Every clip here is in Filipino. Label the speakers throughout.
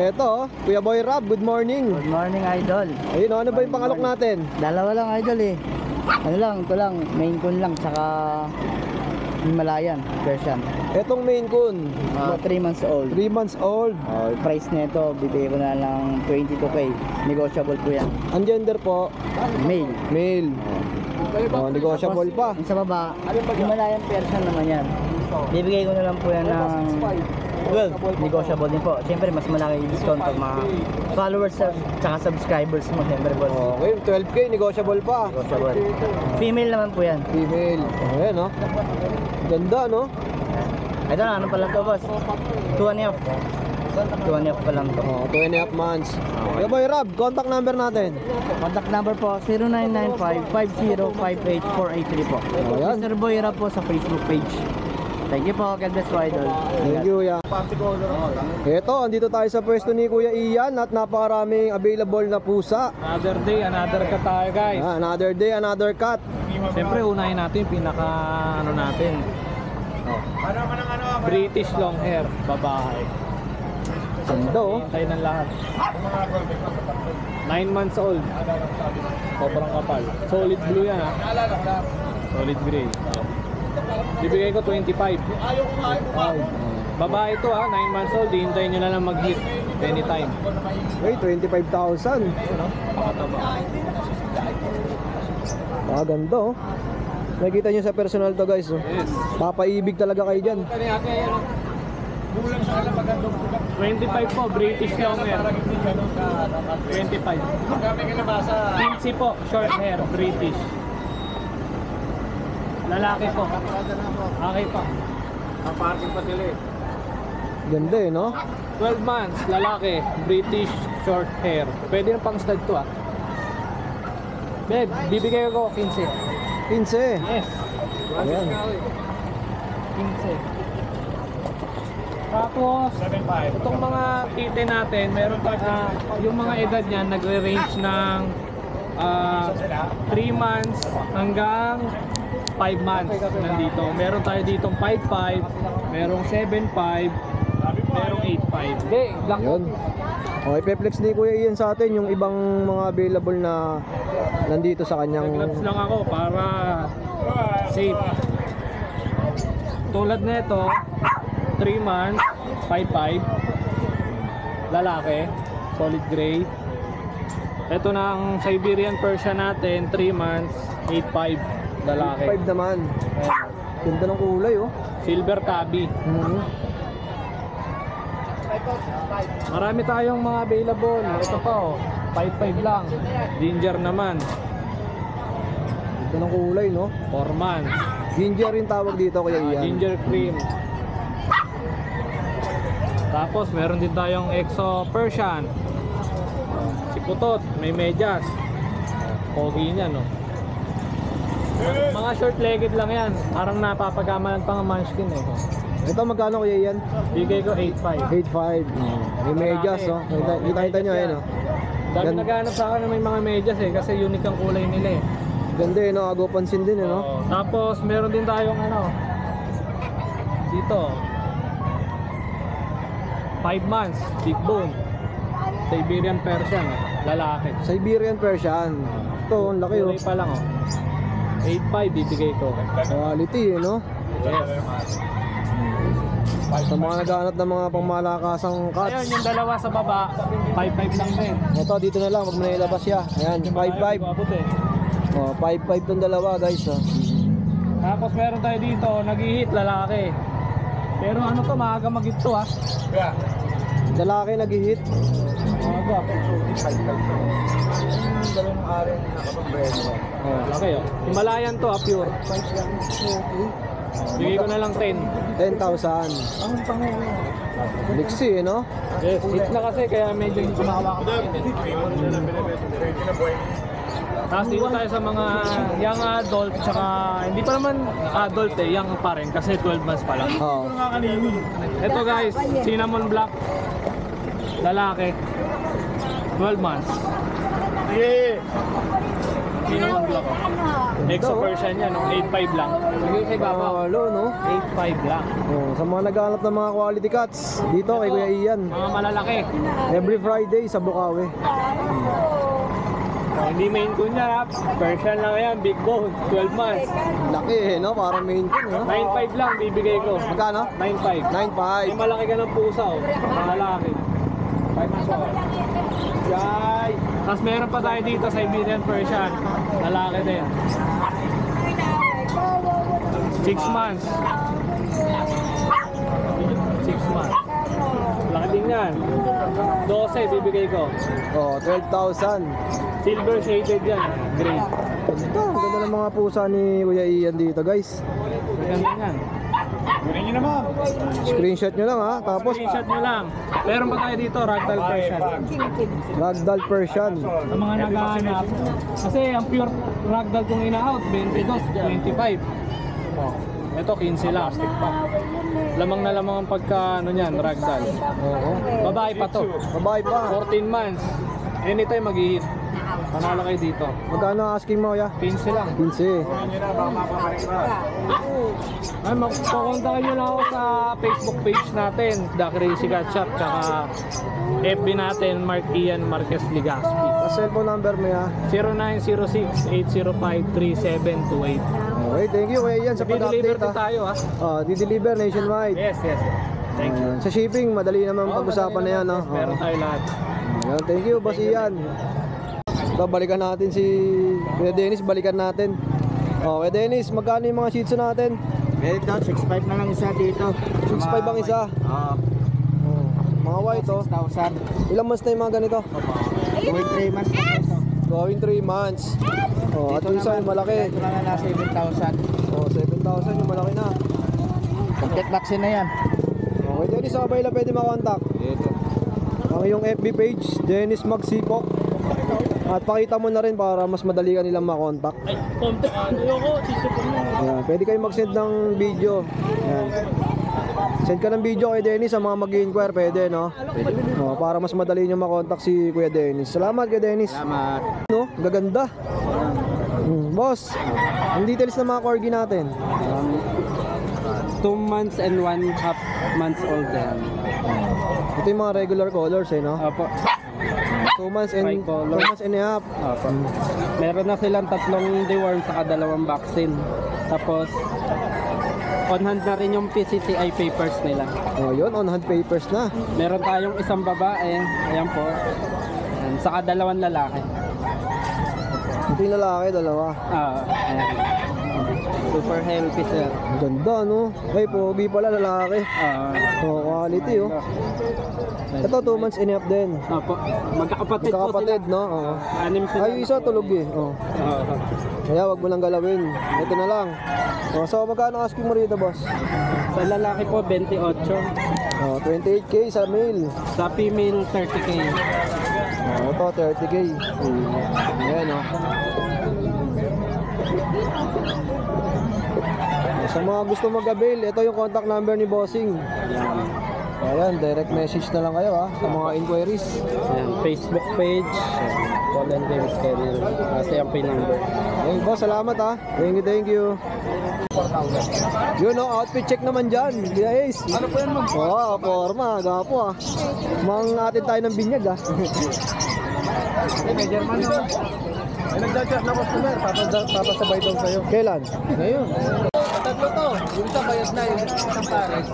Speaker 1: Eto, Kuya Boy Rob, good morning.
Speaker 2: Good morning, idol.
Speaker 1: Ayun, ano ba yung pangalok natin?
Speaker 2: Dalawa lang, idol eh. Ano lang, ito lang, main con lang, tsaka Himalayan version.
Speaker 1: Etong Maine Coon,
Speaker 2: 3 months old.
Speaker 1: 3 months old.
Speaker 2: Oh, price nito, bibigay ko na lang 22k. Negotiable po yan.
Speaker 1: Ang gender po,
Speaker 2: Male.
Speaker 1: male. Oh, negotiable pa.
Speaker 2: Yung sa baba, Himalayan version naman yan. Bibigay ko na lang po yan ng 12. Negotiable din po. Siyempre, mas malaki yung discount pag mga followers at saka subscribers mo. Siyempre, boss.
Speaker 1: Okay, 12k, negotiable pa.
Speaker 2: Negotiable. Female naman po yan.
Speaker 1: Female. Ayan, no? Ganda, no?
Speaker 2: Ito na, ano pa lang to, boss? 2.5. 2.5 pa lang to.
Speaker 1: Oh, 2.5 months. Kuya Boy Rob, contact number natin.
Speaker 2: Contact number po 0995-5058483 po.
Speaker 1: Ayan.
Speaker 2: Mr. Boy Rap po sa Facebook page. Thank you po, God bless you, idol.
Speaker 1: Thank you, Kuya. Ito, andito tayo sa pwesto ni Kuya Ian at napakaraming available na pusa.
Speaker 3: Another day, another cut tayo guys.
Speaker 1: Another day, another cut.
Speaker 3: Siyempre unahin natin pinaka ano natin. British long hair, babae.
Speaker 1: Ganda, oh.
Speaker 3: Hintay ng lahat. 9 months old. Sobrang kapal. Solid blue yan ha. Solid gray. Bibigay ko 25. Babae ito ha, 9 months old. Hihintayin nyo na lang mag-hit anytime.
Speaker 1: Okay, 25,000.
Speaker 3: Pakataba.
Speaker 1: Ganda, oh. Nakikita nyo sa personal to, guys, oh.
Speaker 3: Yes.
Speaker 1: Papaibig talaga kayo dyan.
Speaker 3: 25 po, British long hair. 25. 15 po, short hair, British. Lalaki po. Okay pa. Kaparting pa sila eh.
Speaker 1: Ganda, eh, no?
Speaker 3: 12 months, lalaki, British short hair. Pwede na pang stud to ah. Babe, bibigay ko 15.
Speaker 1: 15.
Speaker 3: Yes.
Speaker 1: Ayan.
Speaker 3: 15. Tapos, itong mga tite natin, meron pa yung mga edad niyan nagre-range ng 3 months hanggang 5 months nandito. Meron tayo ditong 5'5", merong 7'5", merong 8'5". Okay, black.
Speaker 1: Yun. Okay, pe-flex ni Kuya Ian sa atin yung ibang mga available na nandito sa kanyang...
Speaker 3: Gloves lang ako para safe. Tulad na ito, 3 months, 5'5", lalaki, solid gray. Ito na ang Siberian Persian natin, 3 months, 8'5", lalaki.
Speaker 1: 5 naman. Ganda ng kulay, oh.
Speaker 3: Silver tabby. Marami tayong mga available. Ito pa oh, 5'5" lang. Ginger naman,
Speaker 1: Ganda ng kulay, no?
Speaker 3: 4 months.
Speaker 1: Ginger rin tawag dito, Kuya Ian.
Speaker 3: Ginger cream. Tapos meron din tayong Exo Persian. Si Putot, may medyas. Pogi niya no. Mga short-legged lang yan. Parang napapagamalan pa ng munchkin eh.
Speaker 1: Ito magkano, Kuya Ian?
Speaker 3: Bigay ko 8'5".
Speaker 1: 8.5. May medyas, oh. Kita nyo, ayan, oh.
Speaker 3: Dami naghahanap sa akin ng may mga medyas eh. Kasi unique ang kulay nila eh.
Speaker 1: Ganda, eh, no? Agaw pansin din, eh, no?
Speaker 3: Oo. Tapos meron din tayong ano dito 5 months, big bone, Siberian Persian, lalaki.
Speaker 1: Siberian Persian. Ito, ang laki, oh.
Speaker 3: Kulay pa lang oh. 8'5" bibigay ko.
Speaker 1: Quality, eh, no?
Speaker 3: Yes.
Speaker 1: Sa mga naghahanap ng mga pangmalakasang
Speaker 3: Ayun,
Speaker 1: cuts.
Speaker 3: yung dalawa sa baba, 5'5" lang din.
Speaker 1: Ito, dito na lang. Huwag mo na ilabas siya. Ayan, 5.5.
Speaker 3: Abot eh.
Speaker 1: Oh, 5.5 tong dalawa, guys, oh.
Speaker 3: Tapos meron tayo dito, nag-hit lalaki. Pero ano to, maaga mag-hit to ah.
Speaker 1: Lalaki nag-hit.
Speaker 3: Maaga.
Speaker 2: Dalawang araw na nakapambreno.
Speaker 3: Oh, laki oh. Himalayan to ah, pure. Bigay ko na lang 10.
Speaker 1: 10,000. Liksi, eh, no?
Speaker 3: Yes, hit na kasi kaya medyo hindi kumawa ka. Tapos dito tayo sa mga young adult, tsaka hindi pa naman adult eh, young pa rin kasi 12 months pa lang.
Speaker 1: Oo.
Speaker 3: Ito guys, cinnamon black, lalaki, 12 months. minimum block. Exo Persian yan, no? 8.5 lang. Lagay sa ibabaw.
Speaker 1: Halo, no?
Speaker 3: 8.5 lang.
Speaker 1: Oh, sa mga naghahanap ng mga quality cuts, dito kay Kuya Ian.
Speaker 3: Mga malalaki.
Speaker 1: Every Friday sa Bukawi.
Speaker 3: Hindi main coon yan, ha? Persian lang yan, big bone, 12 months.
Speaker 1: Laki eh, no? Parang main coon, no?
Speaker 3: 9.5 lang, bibigay ko.
Speaker 1: Magkano?
Speaker 3: 9.5.
Speaker 1: 9.5.
Speaker 3: May malaki ka ng pusa, oh. Malaki. 5 months old. Yay! Tapos meron pa tayo dito, Siberian Persian. Lalaki din. 6 months. 6 months. Laki din yan. 12 bibigay ko.
Speaker 1: Oh, 12,000.
Speaker 3: Silver shaded yan. Green.
Speaker 1: Ito, ang ganda ng mga pusa ni Kuya Ian dito, guys.
Speaker 3: Maganda yan.
Speaker 1: Screenshot nyo lang, ha? Tapos,
Speaker 3: Screenshot nyo lang. Meron pa tayo dito, Ragdoll Persian.
Speaker 1: Ragdoll Persian.
Speaker 3: Sa mga naghahanap. Kasi ang pure Ragdoll kong ina-out, 22, 25. Oh, ito 15 lang. Lamang na lamang ang pagka ano niyan, Ragdoll.
Speaker 1: Oo.
Speaker 3: Babae pa to.
Speaker 1: Babae pa.
Speaker 3: 14 months. Anytime mag-hit. Panalo kayo dito.
Speaker 1: Magkano ang asking mo, Kuya?
Speaker 3: 15 lang.
Speaker 1: 15.
Speaker 3: Ay, magpakontakin nyo lang ako sa Facebook page natin, The Crazy Cat Shop, tsaka FB natin, Mark Ian Marquez Ligaspi.
Speaker 1: Sa cellphone number mo, ya.
Speaker 3: 0906-805-3728.
Speaker 1: Okay, thank you, Kuya Ian, sa
Speaker 3: Deliver
Speaker 1: pag-update,
Speaker 3: din tayo, ha?
Speaker 1: Di-deliver nationwide.
Speaker 3: Yes. Thank you.
Speaker 1: Sa shipping, madali naman pag-usapan na yan, no?
Speaker 3: Yes, meron tayo lahat.
Speaker 1: Ayan, thank you, Boss Ian. Ito, balikan natin si Kuya Dennis, balikan natin. Oh, Kuya Dennis, magkano yung mga shih tzu natin?
Speaker 2: Ito, 6.5 na lang isa dito.
Speaker 1: 6.5 ang isa.
Speaker 2: Oo.
Speaker 1: Oh, mga white, oh.
Speaker 2: 6,000.
Speaker 1: Ilang months na yung mga ganito?
Speaker 2: With 3 months na ito.
Speaker 1: Going 3 months. Oh, at yung isa yung malaki.
Speaker 2: Ito na na 7,000.
Speaker 1: Oh, 7,000 yung malaki na.
Speaker 2: Complete vaccine na yan.
Speaker 1: Okay, Dennis, sa kabay lang pwede makontak.
Speaker 2: Ito.
Speaker 1: Ang iyong FB page, Dennis Magsipok. At pakita mo na rin para mas madali ka nilang makontak.
Speaker 3: Ay, konti. Ayoko, sisipon mo.
Speaker 1: Ayan, pwede kayong mag-send ng video. Ayan. Send ka ng video kay Dennis sa mga mag-inquire, pwede, no? Oh, para mas madali nyo makontak si Kuya Dennis. Salamat, Kuya Dennis.
Speaker 2: Salamat.
Speaker 1: No? Gaganda. Boss, ang details ng mga corgi natin.
Speaker 4: 2 months and 1 half months old yan.
Speaker 1: Ito yung mga regular colors, eh, no?
Speaker 4: Opo.
Speaker 1: 2 months and
Speaker 4: Tricolor.
Speaker 1: 2 months and a half.
Speaker 4: Opo. Meron na silang 3 deworm sa 2 vaccine. Tapos on hand na rin yung PCCI papers nila.
Speaker 1: Oh, yun, on hand papers na.
Speaker 4: Meron tayong isang babae, ayan po. Ayan, sa 2 lalaki.
Speaker 1: Ito yung lalaki, dalawa.
Speaker 4: Ayan. Super healthy sir.
Speaker 1: Ang ganda, no? Ay, pogi pala, lalaki. Oh, quality, oh. Ito, 2 months and a half din.
Speaker 4: Opo. Magkakapatid po sila.
Speaker 1: Magkakapatid, no? Oo.
Speaker 4: Anim sila.
Speaker 1: Ay, yung isa tulog eh. Oh.
Speaker 4: Oo.
Speaker 1: Kaya wag mo nang galawin. Ito na lang. Oh, so magkano asking mo rito, boss?
Speaker 4: Sa lalaki po 28.
Speaker 1: Oh, 28k sa male.
Speaker 4: Sa female 30k.
Speaker 1: Oh, ito 30k. Ayan, oh. Sa mga gusto mag-avail, ito yung contact number ni Bossing. Ayan, direct message na lang kayo, ha, sa mga inquiries.
Speaker 4: Ayan, Facebook page. Paul and James Kennel. Kasi ang pin number.
Speaker 1: Okay, boss, salamat, ha. Thank you. Yun, no, outfit check naman dyan. Kuya Ace. Ano po yan, mag? Oo, forma, gapo, ha. Mangatin tayo ng binyag, ha.
Speaker 3: May German na. May nagja-chat na customer, papasabay daw sa'yo.
Speaker 1: Kailan?
Speaker 3: Ngayon. Tatlo to. Yung sa bayad na yung isang pares.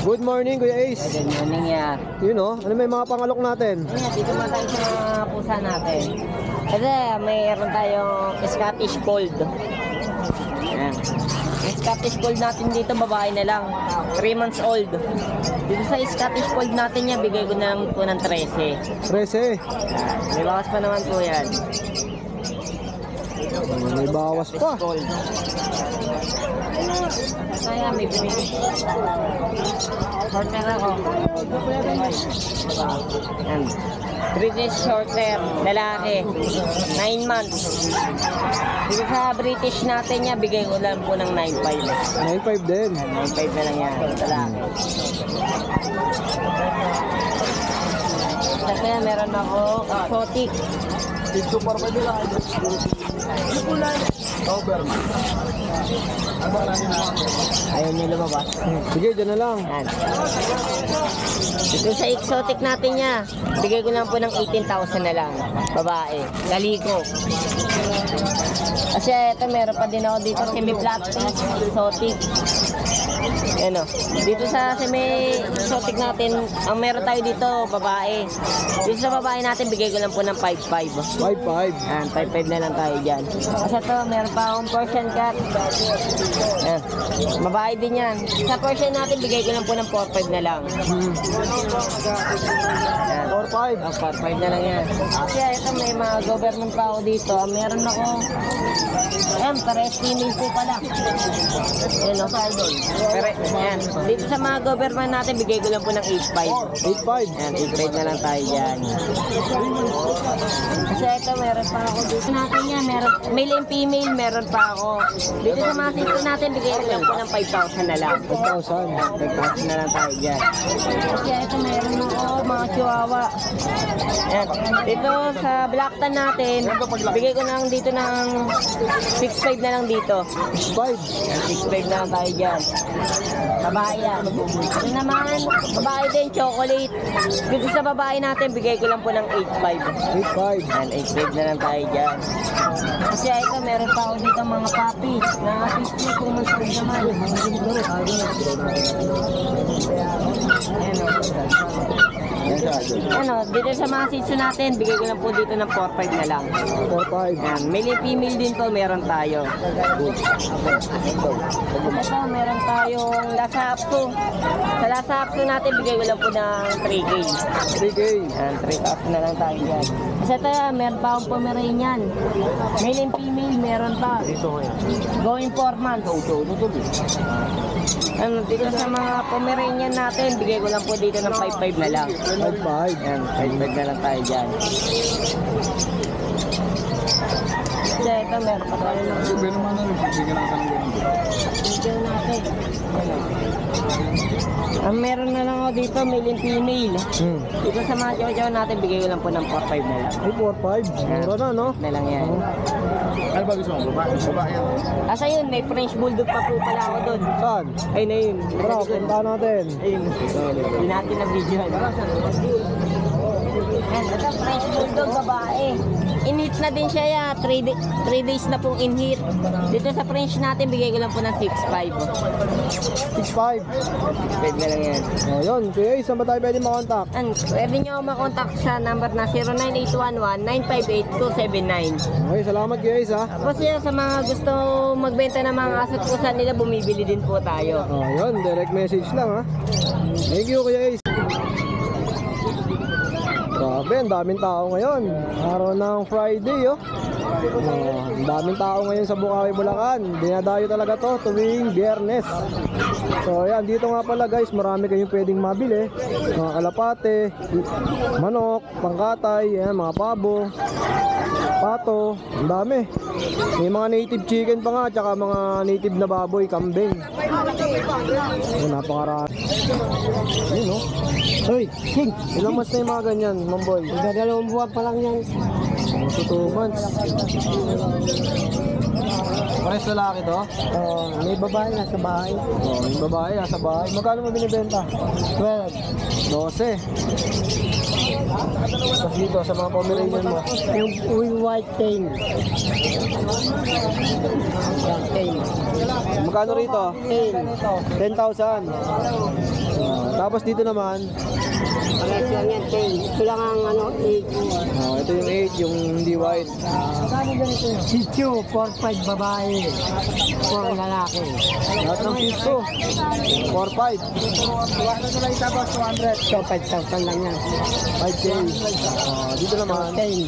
Speaker 1: Good morning, Kuya Ace.
Speaker 2: Good morning, ya.
Speaker 1: Yun, no, ano may mga pangalok natin?
Speaker 2: Dito naman tayo sa pusa natin. Kasi mayroon tayong Scottish Fold. Ayan. Yung Scottish Fold natin dito, babae na lang. 3 months old. Dito sa Scottish Fold natin niya, bigay ko na lang po ng 13.
Speaker 1: 13.
Speaker 2: May bawas pa naman po yan.
Speaker 1: May bawas pa.
Speaker 2: Fold. Kaya may British. Shorter ako. Ayan. British shorter, lalaki. 9 months. Dito sa British natin niya, bigay ko lang po ng 9.5.
Speaker 1: 9.5 din.
Speaker 2: 9.5 na lang yan, lalaki. Kasi meron ako exotic. Ayaw niya lumabas.
Speaker 1: Sige, dyan na lang.
Speaker 2: Yan. Dito sa exotic natin niya, bigay ko lang po ng 18,000 na lang. Babae. Galiko. Kasi ito, meron pa din ako dito, semi-black piece, exotic. Yan o. Dito sa semi-exotic natin, ang meron tayo dito, babae. Dito sa babae natin, bigay ko lang po ng 5,500.
Speaker 1: 5-5.
Speaker 2: Yan, 5,500 na lang tayo dyan. Kasi ito, meron pa akong Persian cat. Yan. Babae din yan. Sa Persian natin, bigay ko lang po ng 4,500 na lang. Yan.
Speaker 1: 4-5.
Speaker 2: 4,500 na lang yan. Kasi ito, may mga government pa ako dito. Meron ako, ayan, pares female po pala. Ayan o. Pero, ayan. Dito sa mga government natin, bigay ko lang po ng 8,500.
Speaker 1: 8-5.
Speaker 2: Ayan, 8,500 na lang tayo dyan. Kasi ito, meron pa ako dito natin yan. Meron, male and female, meron pa ako. Dito sa mga sito natin, bigay ko lang po ng 5,000 na lang.
Speaker 1: 5,000.
Speaker 2: 5,000 na lang tayo dyan. Kasi ito, meron ako mga chihuahua. Ayan. Dito sa Blacktan natin, bigay ko lang dito ng 6,500 na lang dito.
Speaker 1: 6-5.
Speaker 2: 6,500 na lang tayo dyan. Babae yan. Ito naman, babae din, chocolate. Dito sa babae natin, bigay ko lang po ng 8,500.
Speaker 1: 8-5.
Speaker 2: Yan, 8,500 na lang tayo dyan. Kasi ito, meron pa ako dito mga puppies na 52 months old naman. Ayan o. Ano, dito sa mga sitso natin, bigay ko lang po dito ng 4,500 na lang.
Speaker 1: 4-5.
Speaker 2: Yan, male and female din po, meron tayo. Ito, meron tayong Lhasa Apso. Sa Lhasa Apso natin, bigay ko lang po ng 3K.
Speaker 1: 3K.
Speaker 2: Yan, 3,000 na lang tayo dyan. Kasi ito, meron pa akong Pomeranian. Male and female, meron pa. Going 4 months. Ano, dito sa mga Pomeranian natin, bigay ko lang po dito ng 5,500 na lang.
Speaker 1: 5-5.
Speaker 2: Yan, 5,500 na lang tayo dyan. Kasi ito, meron pa tayo ng video natin. Ano. Ang meron na lang ako dito, male and female. Dito sa mga chow-chow natin, bigay ko lang po ng 4,500 na lang.
Speaker 1: Ay, 4-5. Mura na, no?
Speaker 2: Na lang yan.
Speaker 5: Ano ba gusto mo? Babae yan.
Speaker 2: Asa yun, may French Bulldog pa po pala ako doon.
Speaker 1: Saan?
Speaker 2: Ay na yun.
Speaker 1: Bro, punta natin.
Speaker 2: Ayun. Hindi natin na video. Yan, ito French Bulldog babae. In-hit na din siya ya. 3 days na pong in-hit. Dito sa French natin, bigay ko lang po ng 6,500.
Speaker 1: 6-5.
Speaker 2: 6,500 na lang yan.
Speaker 1: O, yun. Kuya Ace, saan ba tayo pwede makontak?
Speaker 2: Pwede nyo ako makontak sa number na 09811-958-279.
Speaker 1: Okay, salamat Kuya Ace, ha?
Speaker 2: Tapos yan, sa mga gusto magbenta ng mga aso at pusa nila, bumibili din po tayo.
Speaker 1: O, yun. Direct message lang, ha? Thank you, Kuya Ace. Grabe, ang daming tao ngayon. Araw ng Friday, oh. Ang daming tao ngayon sa Bukawi, Bulacan. Dinadayo talaga to tuwing Biyernes. So, ayan, dito nga pala guys, marami kayong pwedeng mabili. Mga kalapate, manok, pangkatay, ayan, mga pabo, pato, ang dami. May mga native chicken pa nga, tsaka mga native na baboy, kambing. Ayan, napakarami. Yun, no? Hoy, King, ilang months na yung mga ganyan, mamboy?
Speaker 2: Dalawang buwan pa lang yan.
Speaker 1: 2 months. Pares lalaki to?
Speaker 2: May babae na sa bahay.
Speaker 1: Oh, yung babae nasa bahay. Magkano mo binibenta? 12. Tapos dito sa mga Pomeranian mo.
Speaker 2: Yung white tail.
Speaker 1: Magkano rito? 10,000. Tapos dito naman,
Speaker 2: Parehas lang yan, tail. Ito lang ang ano, 8.
Speaker 1: oh, ito yung 8, yung hindi white.
Speaker 2: Shih Tzu, 4-5 babae. 4 lalaki.
Speaker 1: Lahat ng Shih Tzu, 4-5.
Speaker 2: So, 5,000 lang yan.
Speaker 1: 5K. Dito naman,
Speaker 2: 10.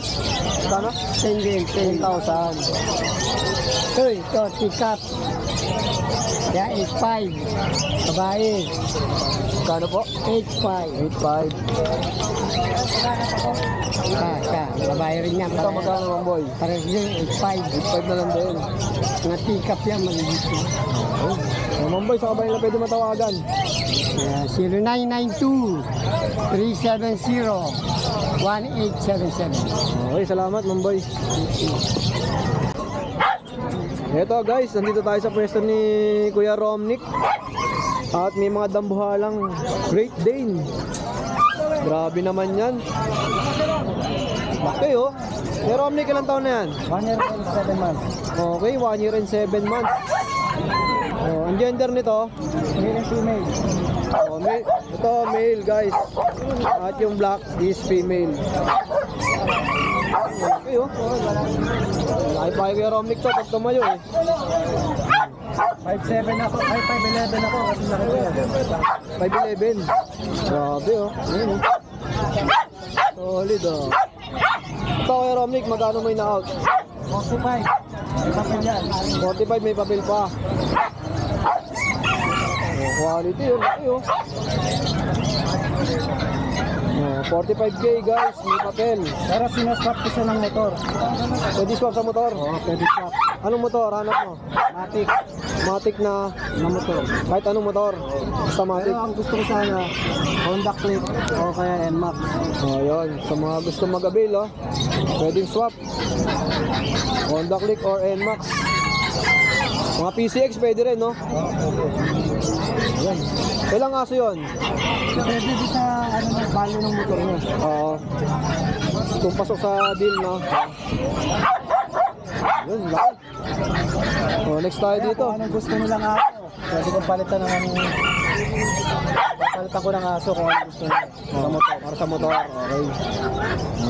Speaker 1: magkano?
Speaker 2: 10 din, 10.
Speaker 1: 10,000.
Speaker 2: Uy, ito, tikap. Kaya 8-5. Babae.
Speaker 1: Magkano po?
Speaker 2: 8-5.
Speaker 1: 8.5.
Speaker 2: Babae rin yan.
Speaker 1: Ito magkano mga boy?
Speaker 2: Parehas din, 8-5.
Speaker 1: 8.5 na lang din.
Speaker 2: Mga tikap yan, magigit na.
Speaker 1: Oh, mga boy, saan ka ba nila pwede matawagan?
Speaker 2: 0992-370-9 1877.
Speaker 1: Okay, salamat, Mamboy. Ito guys, nandito tayo sa pwesto ni Kuya Romnick. At may mga dambuhalang Great Dane. Grabe naman yan. Okay oh. Kuya Romnick, ilang taon na yan?
Speaker 2: 1 year and 7 months.
Speaker 1: Okay, 1 year and 7 months. Oh, ang gender nito?
Speaker 2: Male and female.
Speaker 1: Oh, ito male guys. At yung black is female. Okay oh. Laki pa kay Kuya Romnick to pag tumayo eh.
Speaker 2: 5'7 ako, 5'11 ako kasi laki ko yan.
Speaker 1: 5'11. Grabe oh. Ayun oh. Solid oh. Ito Kuya Romnick, magkano mo ina-out?
Speaker 2: 45. May papel yan.
Speaker 1: 45 may papel pa. Oh, quality oh. Laki oh. Oh, 45k guys, may papel.
Speaker 2: Pero sinaswap ko siya ng motor.
Speaker 1: Pwede swap sa motor.
Speaker 2: Oo, pwede swap.
Speaker 1: Anong motor? Hanap mo?
Speaker 2: Matic
Speaker 1: Matic na
Speaker 2: na motor.
Speaker 1: kahit anong motor. Basta Matic.
Speaker 2: Pero ang gusto ko sana, Honda Click o kaya NMAX.
Speaker 1: Oh, yun. Sa mga gusto mag-avail, oh, pwedeng swap. Honda Click or NMAX. Mga PCX pwede rin, no? Yan. Kailang aso yun?
Speaker 2: Pwede din sa value ng motor niya.
Speaker 1: Oo. Kung pasok sa deal, no? Yun, laki. Oh, next tayo
Speaker 2: Kaya
Speaker 1: dito.
Speaker 2: kung anong gusto nilang aso, pwede kong palitan ng palitan ko ng aso kung anong gusto nila.
Speaker 1: Sa motor. Para sa motor. Okay.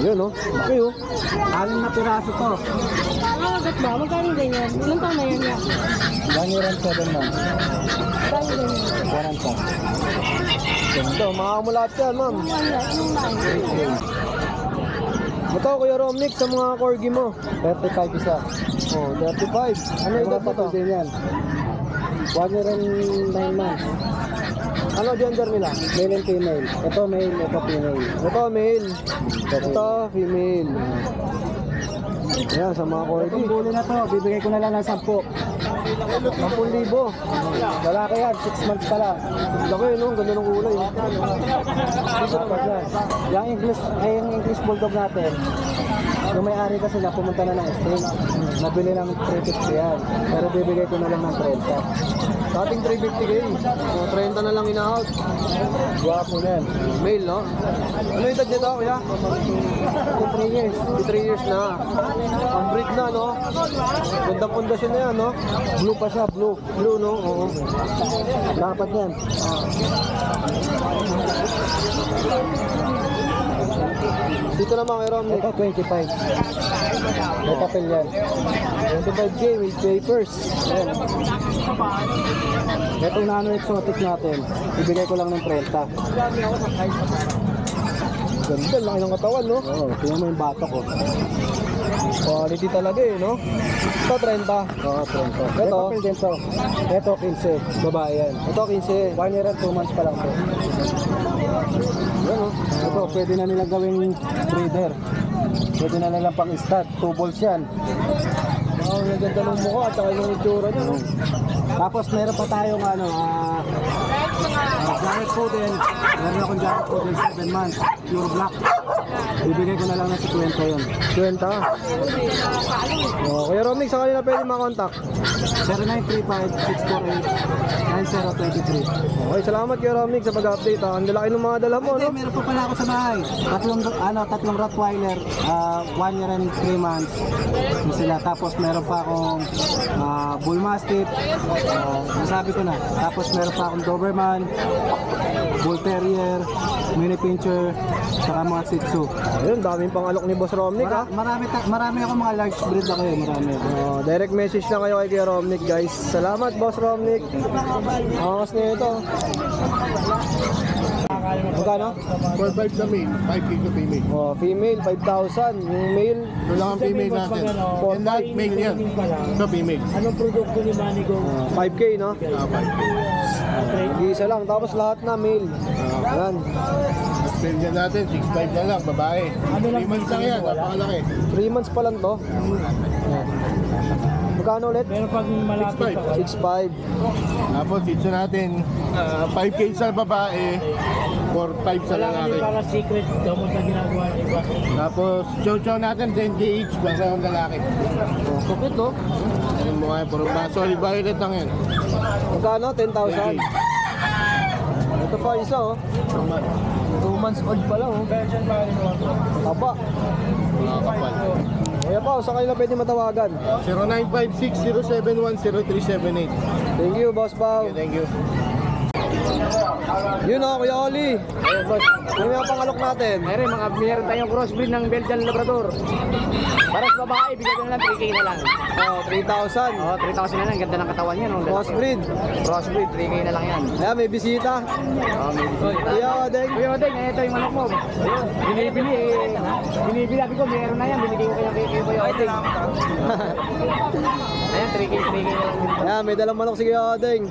Speaker 1: Ayun, no? Okay, oh.
Speaker 2: 6 na piraso to.
Speaker 6: Agad ba? Magkano ganyan? Ilang taon na yan niya?
Speaker 2: 1 year and 7 months.
Speaker 6: Magkano ganyan?
Speaker 2: 40.
Speaker 1: Ganda, makakamulat yan, ma'am. Ito, Kuya Romnick, sa mga corgi mo.
Speaker 2: 35 isa.
Speaker 1: Oh, 35. Ano edad pa to?
Speaker 2: din yan. 1 year and 9 months.
Speaker 1: Ano gender nila?
Speaker 2: Male and female. Ito male, ito female.
Speaker 1: Ito, male. Ito, female. Ayan, sa mga corgi.
Speaker 2: Itong bulo na to, bibigay ko na lang ng 10.
Speaker 1: 10,000.
Speaker 2: Lalaki yan, 6 months pa lang.
Speaker 1: Laki, no? Ganda ng kulay. Oh.
Speaker 2: Super yan. Yung English Bulldog natin, yung may-ari kasi na pumunta na ng state, nabili ng 350 yan. Pero bibigay ko na lang ng 30.
Speaker 1: Sa ating 350k. Oh, 30 na lang ina-out.
Speaker 2: Guwapo na yan.
Speaker 1: Male, no? Ano edad nito, kuya?
Speaker 2: 3 years.
Speaker 1: 3 years na. Ang breed na, no? Ganda pundasyon na yan, no?
Speaker 2: Blue pa siya, blue.
Speaker 1: Blue, no? Oo.
Speaker 2: Dapat yan.
Speaker 1: Dito naman kay Romnick.
Speaker 2: Ito 25. May papel yan.
Speaker 1: 25k with papers.
Speaker 2: Ayan. Ito nano exotic natin, ibigay ko lang ng 30.
Speaker 1: Ganda, laki ng katawan, no?
Speaker 2: Oo, tingnan mo yung batok ko.
Speaker 1: Quality talaga eh, no? Ito, 30.
Speaker 2: Oo, 30. May
Speaker 1: Ito?
Speaker 2: papel din to. Ito 15, babae yan.
Speaker 1: Ito, 15.
Speaker 2: 1 year and 2 months pa lang to.
Speaker 1: Yan, no?
Speaker 2: Ito, pwede na nilang gawing breeder. Pwede na nilang pang stud, 2 balls yan.
Speaker 1: Oh, ang ganda ng mukha at saka yung itsura niya, no?
Speaker 2: Tapos meron pa tayong Jared Poodle. Meron akong Jared Poodle 7 months, pure black. Bibigay ko na lang ng 50 yun.
Speaker 1: 20. Oh, Kuya Romnick, sa kanila pwede makontakt.
Speaker 2: 0935-648-9023.
Speaker 1: Okay, salamat Kuya Romnick sa pag-update, ha? Ang lalaki ng mga dala mo,
Speaker 2: Hindi,
Speaker 1: no?
Speaker 2: meron pa pala ako sa bahay. Tatlong Rottweiler, 1 year and 3 months. Yun sila. Tapos meron pa akong Bull Mastiff. Nasabi ko na. Tapos meron pa akong Doberman, Bull Terrier, Mini Pincher, saka mga Shih Tzu.
Speaker 1: Ayun, daming pangalok ni Boss Romnick, ha?
Speaker 2: Marami ako mga large breed ako eh. Marami.
Speaker 1: Oh, direct message na kayo kay Kuya Romnick, guys. Salamat, Boss Romnick. Angas na ito. Magkano?
Speaker 5: 4-5 na male, 5K to female.
Speaker 1: Oh, female, 5,000. Yung male,
Speaker 5: Ito lang ang female natin. And lahat male yan. Ito female.
Speaker 2: Anong produkto ni Manigo?
Speaker 1: 5K, no?
Speaker 5: 5K.
Speaker 1: Isa lang. Tapos lahat na male. Ayan.
Speaker 5: Australian natin, 6'5 na lang, babae. 3 months lang yan, napakalaki.
Speaker 1: 3 months pa lang to. Ayan. Magkano ulit?
Speaker 2: Pero pag malapit
Speaker 5: 6'5.
Speaker 1: 6,500.
Speaker 5: Tapos dito natin, 5K sa babae, 4-5 sa lalaki.
Speaker 2: secret gamot na ginagawa ng iba.
Speaker 5: Tapos, chow-chow natin, 10K each, basta yung lalaki.
Speaker 1: Kupit, no?
Speaker 5: Anong mukha yun? Puro baso, violet lang yan.
Speaker 1: Magkano? 10,000. Ito pa isa, oh. 2 months old pa lang, oh. Taba.
Speaker 5: Mga kapal.
Speaker 1: Kaya pa, sa kanila pwede matawagan.
Speaker 5: 0956-071-0378.
Speaker 1: Thank you, Boss Pao.
Speaker 5: Okay, thank you.
Speaker 1: Yun, oh, Kuya Oli. Ayun, boss. Ano yung pangalok natin?
Speaker 2: Meron tayong crossbreed ng Belgian Labrador. Para sa babae, bigyan ko na lang 3K na lang.
Speaker 1: Oh, 3,000.
Speaker 2: 3,000 na lang. Ganda ng katawan niya. No?
Speaker 1: Crossbreed.
Speaker 2: Crossbreed, 3K na lang yan.
Speaker 1: Ayan, may bisita. Kuya Odeng.
Speaker 2: Kuya Odeng, ito yung manok mo. Binibili, sabi ko, meron na yan. Binigay ko kay Kuya Odeng. Ayan, 3K na lang.
Speaker 1: Ayan, may dalang manok si Kuya Odeng.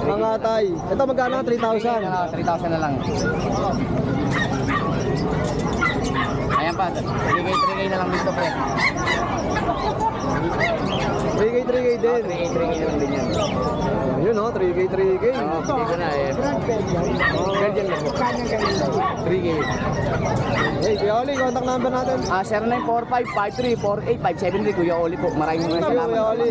Speaker 1: Pangatay. Ito magkano? 3,000.
Speaker 2: 3,000 na lang. Ayan pa, 3K na lang dito, pre.
Speaker 1: 3K, 3K din.
Speaker 2: 3K na lang din yan.
Speaker 1: Yun, oh, 3K, 3K.
Speaker 2: Dito na eh. Belgian lang po. 3K.
Speaker 1: Hey, Kuya Oli, contact number natin.
Speaker 2: 0945-5348-573, Kuya Oli po. Maraming
Speaker 1: Thank you, Kuya
Speaker 2: salamat.
Speaker 1: Oli.